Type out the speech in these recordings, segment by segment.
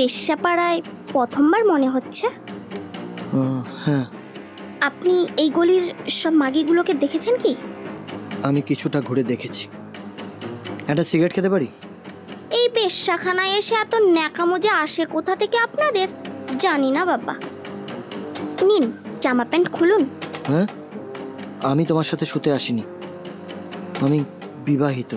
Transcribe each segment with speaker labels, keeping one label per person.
Speaker 1: বেশ্যাপাড়ায় প্রথমবার মনে হচ্ছে।
Speaker 2: হ্যাঁ।
Speaker 1: আপনি এই গলির সব মাগিগুলোকে দেখেছেন কি?
Speaker 2: আমি কিছুটা ঘুরে দেখেছি। একটা সিগারেট খেতে পারি?
Speaker 1: এই বেশ্যাখানায় এসে এত ন্যাকামো যে আসে কোথা থেকে আপনাদের জানি না বাবা। নিন, জামা প্যান্ট খুলুন।
Speaker 2: হ্যাঁ, আমি তোমার সাথে শুতে আসিনি, আমি বিবাহিত।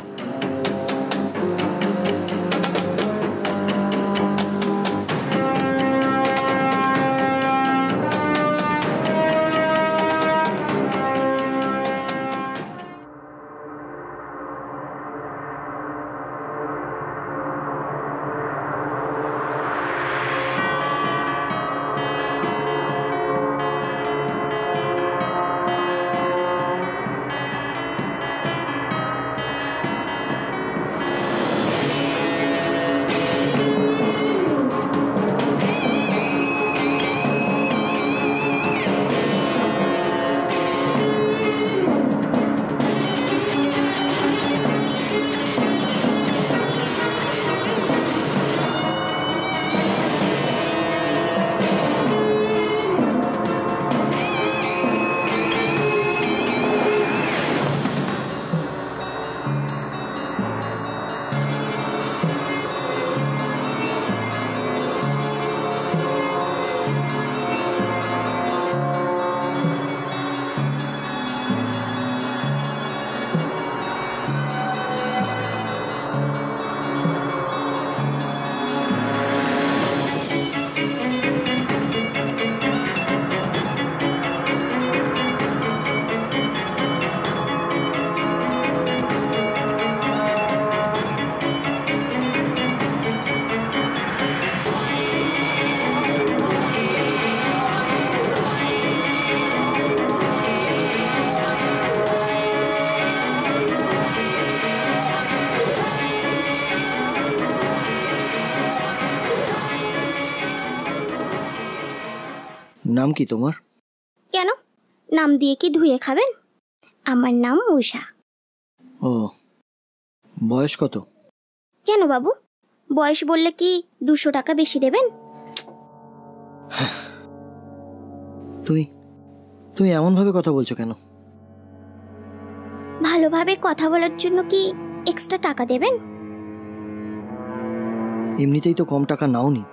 Speaker 2: নাম কি তোমার?
Speaker 1: কেন, নাম দিয়ে কি ধুয়ে খাবেন? আমার নাম উষা।
Speaker 2: ও, বয়স কত?
Speaker 1: কেন বাবু, বয়স বললে কি 200 টাকা বেশি দেবেন?
Speaker 2: তুমি তুমি এমন ভাবে কথা বলছো কেন?
Speaker 1: ভালোভাবে কথা বলার জন্য কি এক্সট্রা টাকা দেবেন?
Speaker 2: এমনিতেই তো কম টাকা নাওনি।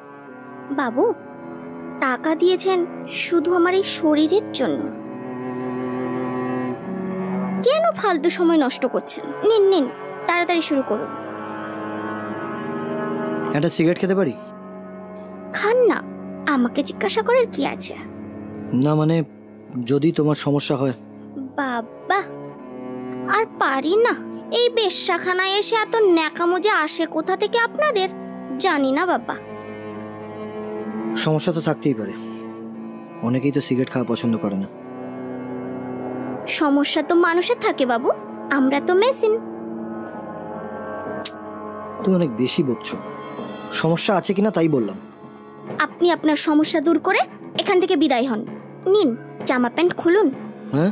Speaker 1: বাবু, টাকা দিয়েছেন শুধু আমার এই শরীরের জন্য। কেন ফালতু সময় নষ্ট করছেন? নিন নিন, তাড়াতাড়ি শুরু করুন।
Speaker 2: একটা সিগারেট খেতে পারি?
Speaker 1: খান না, আমাকে জিজ্ঞাসা করার কি আছে?
Speaker 2: না মানে, যদি তোমার সমস্যা হয়।
Speaker 1: বাবা, আর পারি না। এই বেশ্যাখানায় এসে এত ন্যাকামো যে আসে কোথা থেকে আপনাদের জানি না বাবা।
Speaker 2: সমস্যা তো থাকতেই পারে, অনেকেই তো সিগারেট খাওয়া পছন্দ করে না।
Speaker 1: সমস্যা তো মানুষের থাকে বাবু, আমরা তো মেশিন।
Speaker 2: তুমি অনেক বেশি বকছো। সমস্যা আছে কিনা তাই বললাম।
Speaker 1: আপনি আপনার সমস্যা দূর করে এখান থেকে বিদায় হন। নিন, জামা প্যান্ট খুলুন।
Speaker 2: হ্যাঁ,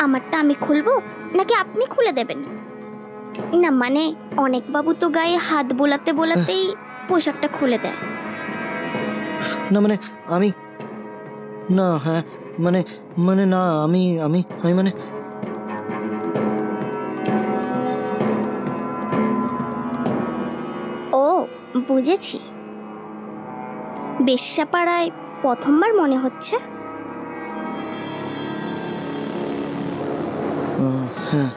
Speaker 1: আমারটা আমি খুলবো নাকি আপনি খুলে দেবেন? না মানে, অনেক বাবু তো গায়ে হাত বোলাতে বোলাতেই পোশাকটা খুলে দেয়।
Speaker 2: না মানে আমি, না হ্যাঁ মানে মানে না আমি আমি আমি মানে
Speaker 1: ও, বুঝেছি। বেশ্যাপাড়ায় প্রথমবার মনে হচ্ছে।
Speaker 2: হ্যাঁ।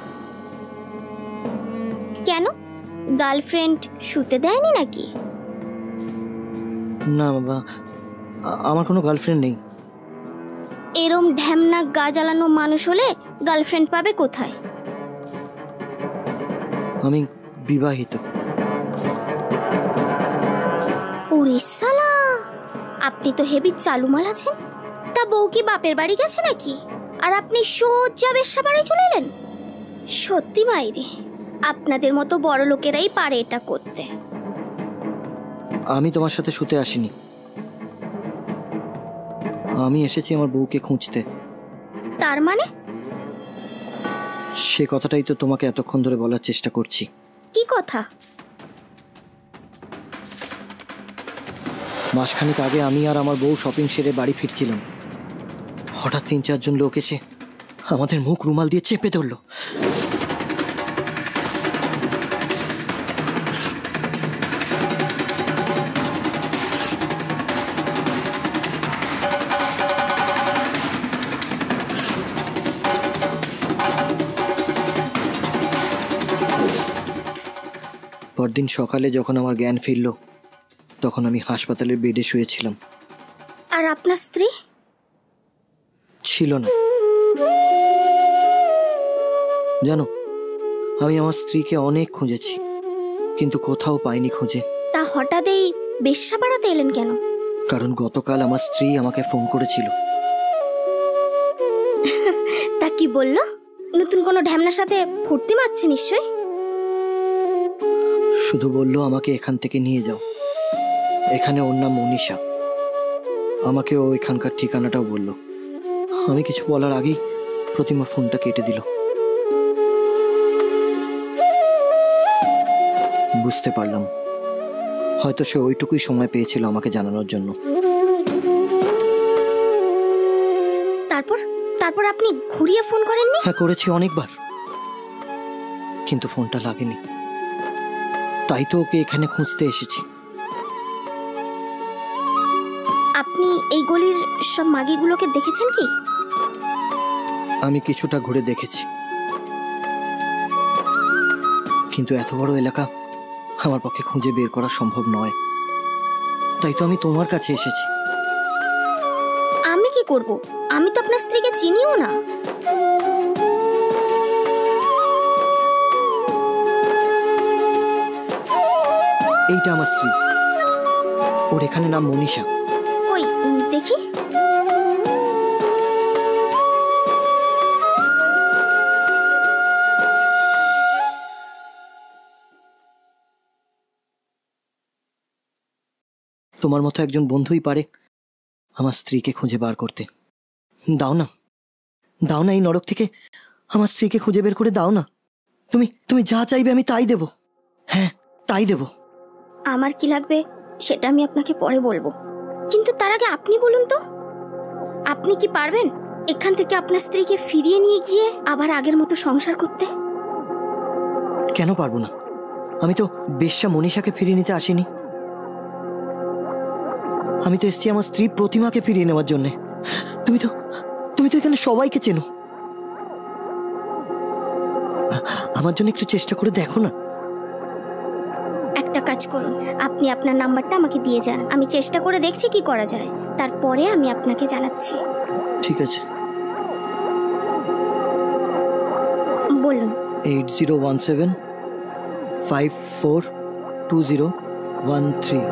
Speaker 1: কেন, গার্লফ্রেন্ড শুতে দেয়নি নাকি?
Speaker 2: না বাবা, আমার কোনো গার্লফ্রেন্ড নেই।
Speaker 1: এরম ঢ্যামনা গা জ্বালানো মানুষ হলে গার্লফ্রেন্ড পাবে কোথায়?
Speaker 2: আমি বিবাহিত।
Speaker 1: ওরে শালা, আপনি তো হেভি চালুমাল আছেন। তা বউ কি বাপের বাড়ি গেছে নাকি? আর আপনি সোজা বেশ্যাপাড়ায় চলে এলেন? সত্যি মাইরি, আপনাদের মতো বড় লোকেরাই পারে এটা করতে।
Speaker 2: আমি তোমার সাথে শুতে আসিনি, আমি এসেছি আমার বউকে খুঁজতে।
Speaker 1: তার মানে?
Speaker 2: সে কথাটাই তো তোমাকে এতক্ষণ ধরে বলার চেষ্টা করছি।
Speaker 1: কি কথা?
Speaker 2: মাসখানেক আগে আমি আর আমার বউ শপিং সেরে বাড়ি ফিরছিলাম। হঠাৎ 3-4 জন লোক এসে আমাদের মুখ রুমাল দিয়ে চেপে ধরল। পরদিন সকালে যখন আমার জ্ঞান ফিরল, তখন আমি হাসপাতালের বেডে শুয়েছিলাম।
Speaker 1: আর আপনার স্ত্রী?
Speaker 2: ছিল না। জানো, আমি আমার স্ত্রীকে অনেক খুঁজেছি, কিন্তু কোথাও পাইনি খুঁজে।
Speaker 1: তা হঠাৎ এই বেশ্যাপাড়াতে এলেন কেন?
Speaker 2: কারণ গতকাল আমার স্ত্রী আমাকে ফোন করেছিল।
Speaker 1: তা কি বললো? নতুন কোনো ঢ্যামনার সাথে ফুর্তি মারছে নিশ্চয়।
Speaker 2: শুধু বলল আমাকে এখান থেকে নিয়ে যাও। এখানে ওর নাম মনীষা। আমাকে ও এখানকার ঠিকানাটাও বলল। আমি কিছু বলার আগেই প্রতিমা ফোনটা কেটে দিল। বুঝতে পারলাম হয়তো সে ওইটুকুই সময় পেয়েছিল আমাকে জানানোর জন্য।
Speaker 1: তারপর আপনি ঘুরিয়ে ফোন করেননি?
Speaker 2: হ্যাঁ, করেছি অনেকবার, কিন্তু ফোনটা লাগেনি। তাই তো ওকে এখানে খুঁজতে এসেছি।
Speaker 1: আপনি এই গলির সব মাগিগুলোকে দেখেছেন কি?
Speaker 2: আমি কিছুটা ঘুরে দেখেছি, কিন্তু এত বড় এলাকা আমার পক্ষে খুঁজে বের করা সম্ভব নয়। তাই তো আমি তোমার কাছে এসেছি।
Speaker 1: আমি কি করব? আমি তো আপনার স্ত্রীকে চিনিও না।
Speaker 2: এইটা আমার স্ত্রী। ওর এখানে নাম মনীষা।
Speaker 1: কই দেখি।
Speaker 2: তোমার মতো একজন বন্ধুই পারে আমার স্ত্রীকে খুঁজে বার করতে। দাও না, দাও না, এই নরক থেকে আমার স্ত্রীকে খুঁজে বের করে দাও না। তুমি যা চাইবে আমি তাই দেব। হ্যাঁ, তাই দেব।
Speaker 1: আমার কি লাগবে সেটা আমি আপনাকে পরে বলবো, কিন্তু তার আগে আপনি বলুন তো, আপনি কি পারবেন এখান থেকে আপনার স্ত্রীকে ফিরিয়ে নিয়ে গিয়ে আবার আগের মতো সংসার করতে?
Speaker 2: কেন পারবো না? আমি তো বেশ্যা মনীষাকে ফিরিয়ে নিতে আসিনি। আমি তো এসেছি আমার স্ত্রী প্রতিমাকে ফিরিয়ে নেওয়ার জন্য। তুমি তো এখানে সবাইকে চেনো। আমার জন্য একটু চেষ্টা করে দেখো না।
Speaker 1: একটা কাজ করুন, আপনি আপনার নাম্বারটা আমাকে দিয়ে যান। আমি চেষ্টা করে দেখছি কি করা যায়, তারপরে আমি আপনাকে জানাচ্ছি।
Speaker 2: ঠিক আছে,
Speaker 1: বলুন।
Speaker 2: 8017542013।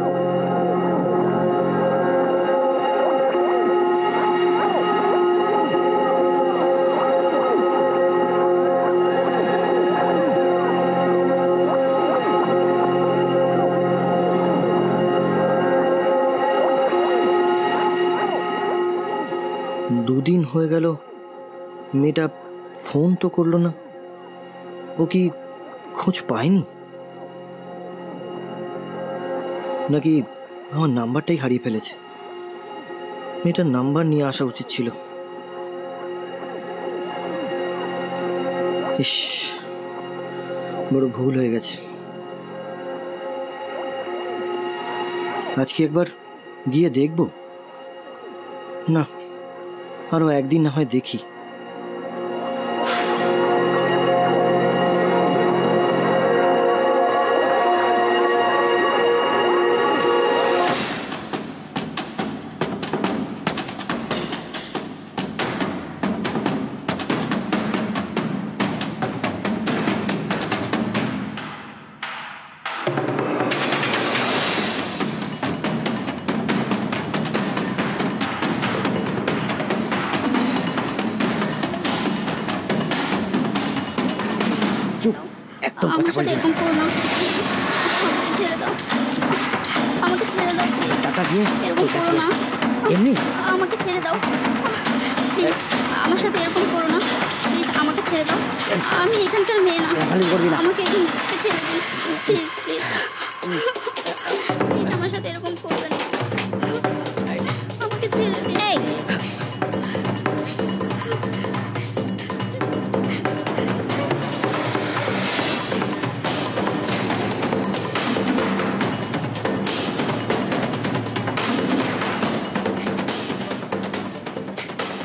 Speaker 2: দুদিন হয়ে গেল মেয়েটা ফোন তো করলো না। ও কি খোঁজ পায়নি, নাকি আমার নাম্বারটাই হারিয়ে ফেলেছে? মেয়েটার নাম্বার নিয়ে আসা উচিত ছিল। ইস, বড় ভুল হয়ে গেছে। আজকে একবার গিয়ে দেখব। না, আরো একদিন না হয় দেখি। একদম কথা বলবি না।
Speaker 1: ছেড়ে দাও, আমাকে ছেড়ে দাও প্লিজ।
Speaker 2: টাকা দিয়ে তোর কাছে এসেছি এমনি।
Speaker 1: আমাকে ছেড়ে দাও প্লিজ, আমার সাথে এরকম করো না প্লিজ, আমাকে ছেড়ে দাও। আমি এখানকার মেয়ে না, আমাকে এখান থেকে ছেড়ে দিন প্লিজ প্লিজ প্লিজ, আমার সাথে এরকম করবেন না।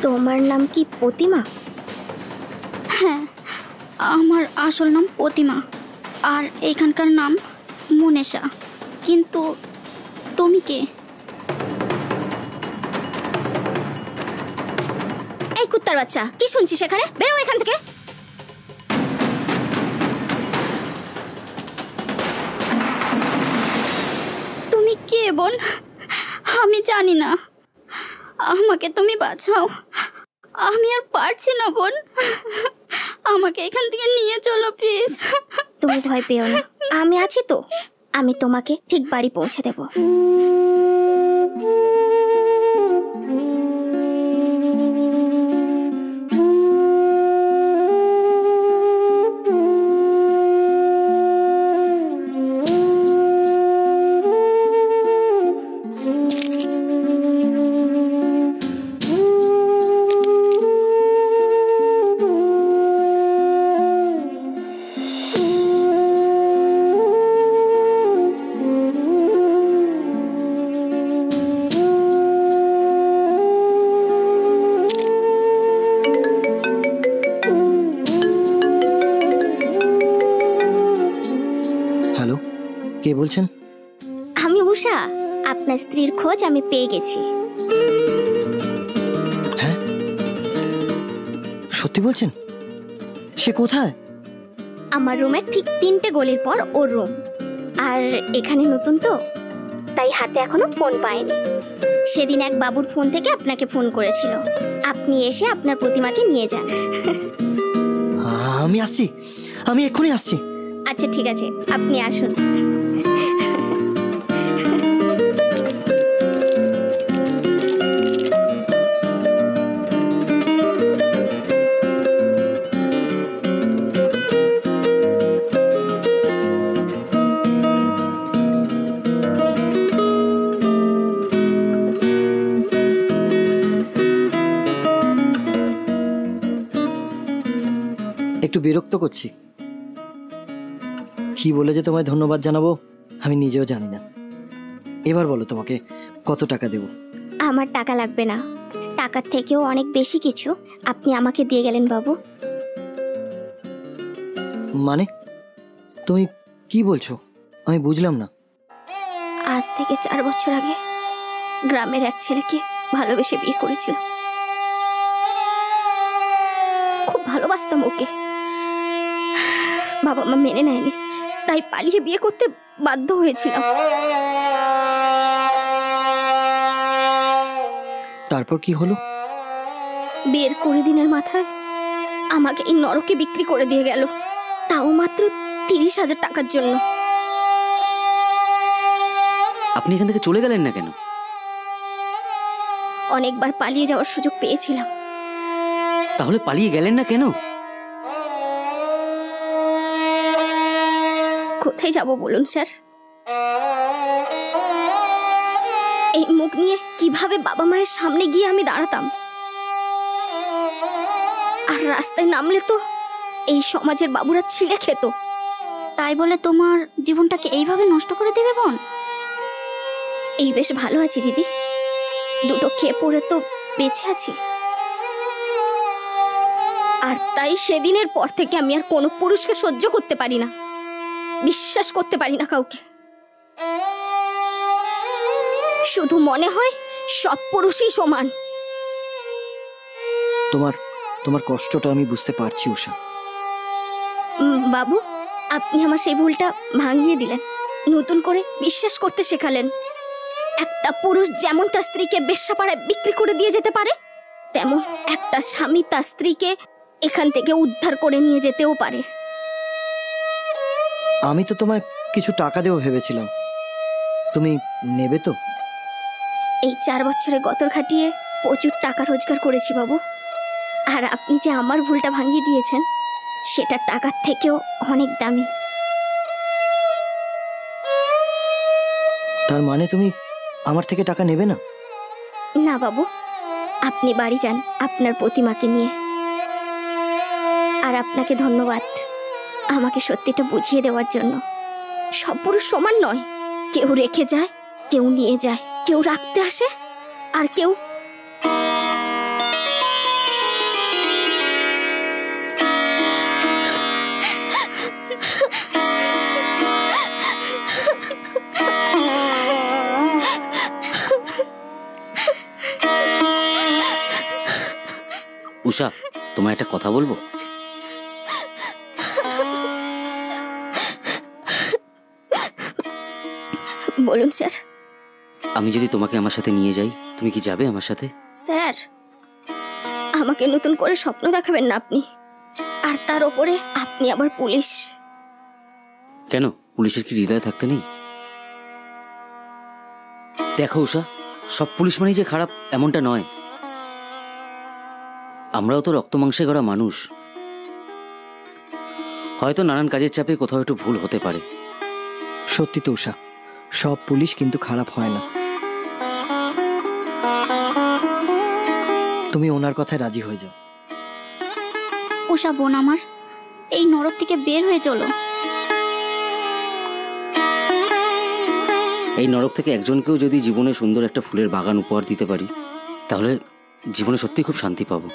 Speaker 1: তোমার নাম কি প্রতিমা?
Speaker 3: হ্যাঁ, আমার আসল নাম প্রতিমা, আর এখানকার নাম মনেশা। কিন্তু তুমি কে?
Speaker 1: এই কুত্তার বাচ্চা, কি শুনছিস এখানে? বেরো এখান থেকে।
Speaker 3: তুমি কে বোন? আমি জানি না, আমাকে তুমি বাঁচাও। আমি আর পারছি না বোন, আমাকে এখান থেকে নিয়ে চলো প্লিজ।
Speaker 1: তুমি ভয় পেও না, আমি আছি তো। আমি তোমাকে ঠিক বাড়ি পৌঁছে দেব।
Speaker 2: হ্যালো, কে বলছেন?
Speaker 1: আমি উষা, আপনার স্ত্রীর খোঁজ আমি পেয়ে গেছি।
Speaker 2: হ্যাঁ, সত্যি বলছেন? সে কোথায়?
Speaker 1: আমার রুমের ঠিক 3টে গলির পর ওর রুম। আর এখানে নতুন তো, তাই হাতে এখনো ফোন পাইনি। সেদিন এক বাবুর ফোন থেকে আপনাকে ফোন করেছিল। আপনি এসে আপনার প্রতিমাকে নিয়ে যান।
Speaker 2: আমি আসছি, আমি এক্ষুনি আসছি।
Speaker 1: আচ্ছা ঠিক আছে, আপনি আসুন।
Speaker 2: একটু বিরক্ত করছি। কি বলে যে তোমায় ধন্যবাদ জানাবো আমি নিজেও জানি না। এবার বলো, তোমাকে কত টাকা দেব?
Speaker 1: আমার টাকা লাগবে না, টাকার থেকেও অনেক বেশি কিছু আপনি আমাকে দিয়ে গেলেন বাবু।
Speaker 2: মানে তুমি কি বলছো? আমি বুঝলাম না।
Speaker 1: আজ থেকে 4 বছর আগে গ্রামের এক ছেলেকে ভালোবেসে বিয়ে করেছিলাম। খুব ভালোবাসতাম ওকে। বাবা মা মেনে নেয়নি, তাই পালিয়ে বিয়ে করতে বাধ্য হয়েছিলাম।
Speaker 2: তারপর কি হলো?
Speaker 1: বিয়ের 20 দিনের মাথায় আমাকে এই নরকে বিক্রি করে দিয়ে গেল, তাও মাত্র 30,000 টাকার জন্য।
Speaker 4: আপনি এখান থেকে চলে গেলেন না কেন?
Speaker 1: অনেকবার পালিয়ে যাওয়ার সুযোগ পেয়েছিলাম।
Speaker 4: তাহলে পালিয়ে গেলেন না কেন?
Speaker 1: কোথায় যাব বলুন স্যার? এই মুখ নিয়ে কিভাবে বাবা মায়ের সামনে গিয়ে আমি দাঁড়াতাম? আর রাস্তায় নামলে তো এই সমাজের বাবুরা ছিঁড়ে খেত।
Speaker 3: তাই বলে তোমার জীবনটাকে এইভাবে নষ্ট করে দেবে বোন?
Speaker 1: এই বেশ ভালো আছি দিদি, দুটো খেয়ে পড়ে তো বেঁচে আছি। আর তাই সেদিনের পর থেকে আমি আর কোনো পুরুষকে সহ্য করতে পারি না, বিশ্বাস করতে পারি না কাউকে। শুধু মনে হয় সব পুরুষই সমান।
Speaker 2: তোমার কষ্টটা আমি বুঝতে পারছি উষা।
Speaker 1: বাবু, আপনি আমার সেই ভুলটা ভাঙিয়ে দিলেন, নতুন করে বিশ্বাস করতে শেখালেন। একটা পুরুষ যেমন তার স্ত্রীকে বেশ্যাপাড়ায় বিক্রি করে দিয়ে যেতে পারে, তেমন একটা স্বামী তার স্ত্রীকে এখান থেকে উদ্ধার করে নিয়ে যেতেও পারে।
Speaker 2: আমি তো তোমায় কিছু টাকা দেবো ভেবেছিলাম, তুমি নেবে তো?
Speaker 1: এই 4 বছরে গতর খাটিয়ে প্রচুর টাকা রোজগার করেছি বাবু। আর আপনি যে আমার ভুলটা ভাঙিয়ে দিয়েছেন, সেটা টাকার থেকেও অনেক দামি।
Speaker 2: তার মানে তুমি আমার থেকে টাকা নেবে না?
Speaker 1: না বাবু, আপনি বাড়ি যান আপনার প্রতিমাকে নিয়ে। আর আপনাকে ধন্যবাদ আমাকে সত্যিটা বুঝিয়ে দেওয়ার জন্য। সব পুরুষ সমান নয়, কেউ রেখে যায়, কেউ নিয়ে যায়, কেউ রাখতে আসে, আর কেউ
Speaker 4: উষা, তোমায় একটা কথা বলবো?
Speaker 1: বলুন স্যার।
Speaker 4: আমি যদি তোমাকে আমার সাথে নিয়ে যাই, তুমি কি যাবে আমার সাথে?
Speaker 1: স্যার, আমাকে নতুন করে স্বপ্ন দেখাবেন না আপনি। আর তার ওপরে আপনি আবার পুলিশ।
Speaker 4: কেন, পুলিশের কি হৃদয় থাকতে নেই? দেখো উষা, সব পুলিশ মানেই যে খারাপ এমনটা নয়। আমরাও তো রক্ত মাংসে গড়া মানুষ। হয়তো নানান কাজের চাপে কোথাও একটু ভুল হতে পারে।
Speaker 2: সত্যি তো উষা, সব পুলিশ কিন্তু খারাপ হয় না। তুমি ওনার কথায় রাজি হয়ে যাও।
Speaker 3: উষা বোন আমার, এই নরক থেকে বের হয়ে চলো।
Speaker 4: এই নরক থেকে একজনকেও যদি জীবনে সুন্দর একটা ফুলের বাগান উপহার দিতে পারি, তাহলে জীবনে সত্যি খুব শান্তি পাবো।